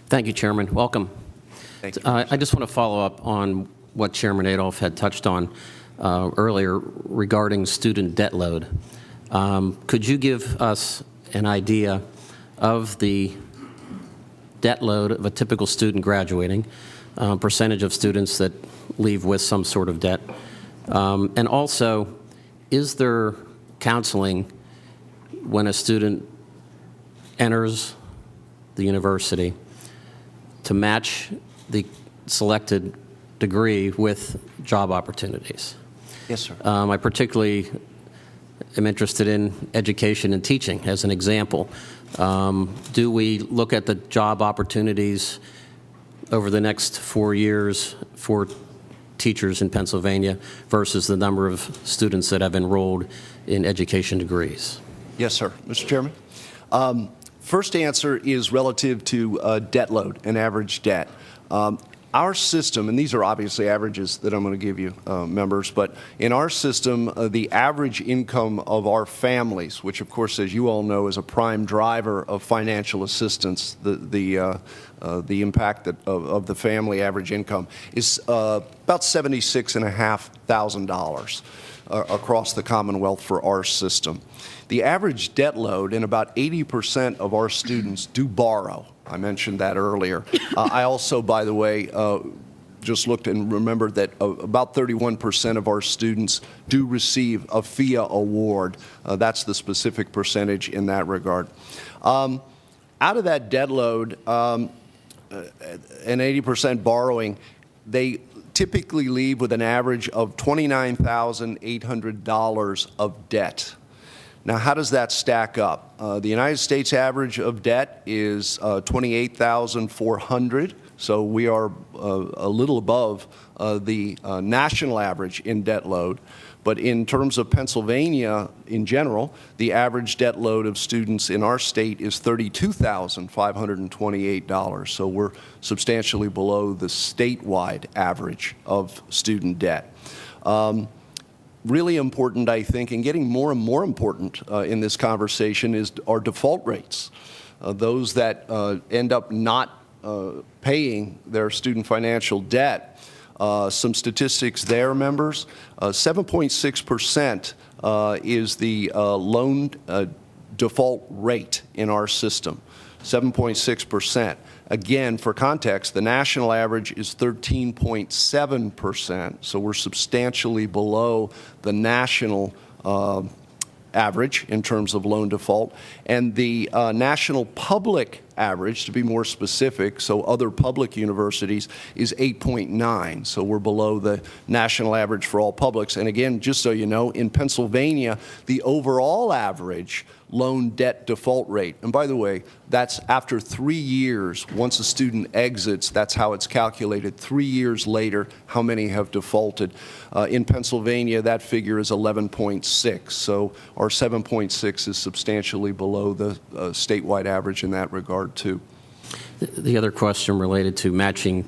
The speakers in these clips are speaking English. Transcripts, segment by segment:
Thank you, Chairman. Welcome. Thank you. I just want to follow up on what Chairman Adolph had touched on earlier regarding student debt load. Could you give us an idea of the debt load of a typical student graduating, percentage of students that leave with some sort of debt, and also, is there counseling when a student enters the university to match the selected degree with job opportunities? Yes, sir. I particularly am interested in education and teaching as an example. Do we look at the job opportunities over the next 4 years for teachers in Pennsylvania versus the number of students that have enrolled in education degrees? Yes, sir. Mr. Chairman. First answer is relative to debt load and average debt. Our system, and these are obviously averages that I'm going to give you, members, but in our system, the average income of our families, which of course, as you all know, is a prime driver of financial assistance, the impact of the family average income is about $76,500 across the Commonwealth for our system. The average debt load, and about 80% of our students do borrow. I mentioned that earlier. I also, by the way, just looked and remembered that about 31% of our students do receive a FIA award. That's the specific percentage in that regard. Out of that debt load, and 80% borrowing, they typically leave with an average of $29,800 of debt. Now, how does that stack up? The United States average of debt is $28,400, so we are a little above the national average in debt load. But in terms of Pennsylvania in general, the average debt load of students in our state is $32,528, so we're substantially below the statewide average of student debt. Really important, I think, and getting more and more important in this conversation is our default rates. Those that end up not paying their student financial debt. Some statistics there, members. 7.6% is the loan default rate in our system. 7.6%. Again, for context, the national average is 13.7%, so we're substantially below the national average in terms of loan default. And the national public average, to be more specific, so other public universities, is 8.9. So we're below the national average for all publics. And again, just so you know, in Pennsylvania, the overall average loan debt default rate, and by the way, that's after 3 years. Once a student exits, that's how it's calculated. 3 years later, how many have defaulted. In Pennsylvania, that figure is 11.6. So our 7.6 is substantially below the statewide average in that regard, too. The other question related to matching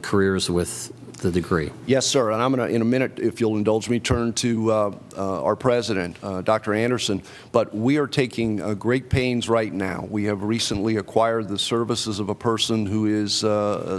careers with the degree. Yes, sir. And I'm going to, in a minute, if you'll indulge me, turn to our president, Dr. Anderson. But we are taking great pains right now. We have recently acquired the services of a person who is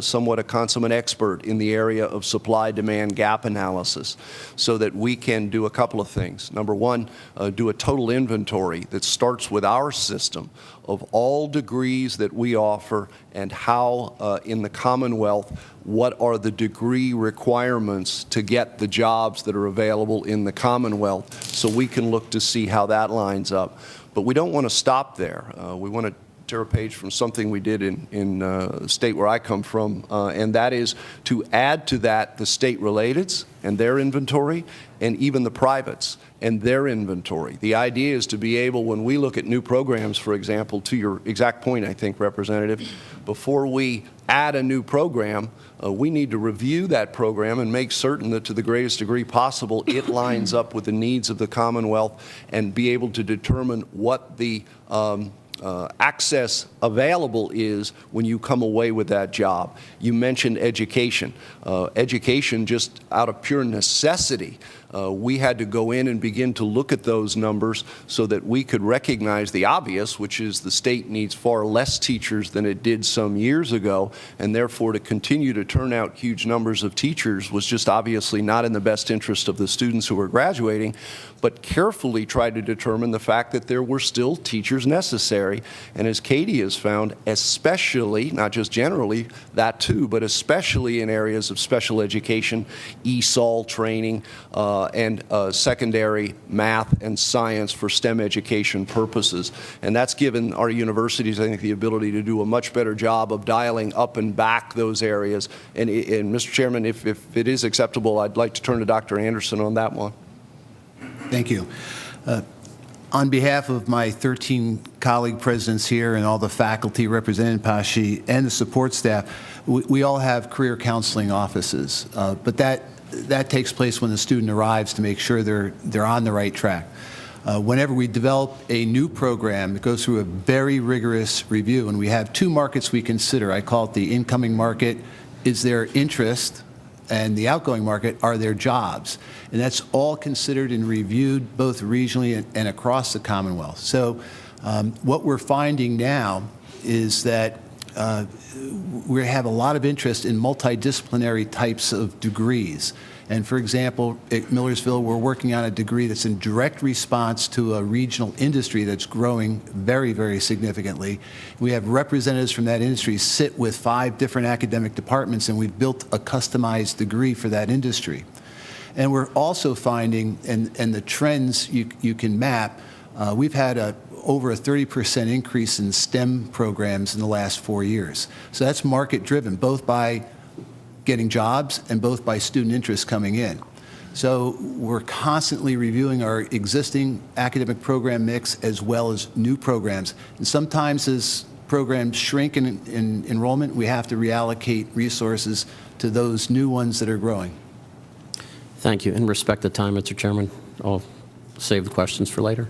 somewhat a consummate expert in the area of supply-demand gap analysis, so that we can do a couple of things. Number one, do a total inventory that starts with our system of all degrees that we offer and how, in the Commonwealth, what are the degree requirements to get the jobs that are available in the Commonwealth, so we can look to see how that lines up. But we don't want to stop there. We want to tear a page from something we did in the state where I come from, and that is to add to that the state-relateds and their inventory, and even the privates and their inventory. The idea is to be able, when we look at new programs, for example, to your exact point, I think, Representative, before we add a new program, we need to review that program and make certain that to the greatest degree possible it lines up with the needs of the Commonwealth, and be able to determine what the access available is when you come away with that job. You mentioned education. Education, just out of pure necessity, we had to go in and begin to look at those numbers so that we could recognize the obvious, which is the state needs far less teachers than it did some years ago, and therefore to continue to turn out huge numbers of teachers was just obviously not in the best interest of the students who were graduating, but carefully tried to determine the fact that there were still teachers necessary. And as Katie has found, especially, not just generally, that too, but especially in areas of special education, ESOL training, and secondary math and science for STEM education purposes. And that's given our universities, I think, the ability to do a much better job of dialing up and back those areas. And Mr. Chairman, if it is acceptable, I'd like to turn to Dr. Anderson on that one. Thank you. On behalf of my 13 colleague presidents here and all the faculty represented in PASHI and the support staff, we all have career counseling offices, but that takes place when the student arrives to make sure they're on the right track. Whenever we develop a new program, it goes through a very rigorous review, and we have two markets we consider. I call it the incoming market, is their interest, and the outgoing market are their jobs. And that's all considered and reviewed both regionally and across the Commonwealth. So what we're finding now is that we have a lot of interest in multidisciplinary types of degrees. And for example, at Millersville, we're working on a degree that's in direct response to a regional industry that's growing very, very significantly. We have representatives from that industry sit with 5 different academic departments, and we've built a customized degree for that industry. And we're also finding, and the trends you can map, we've had over a 30% increase in STEM programs in the last 4 years. So that's market driven, both by getting jobs and both by student interest coming in. So we're constantly reviewing our existing academic program mix as well as new programs. And sometimes as programs shrink in enrollment, we have to reallocate resources to those new ones that are growing. Thank you. In respect of time, Mr. Chairman, I'll save the questions for later.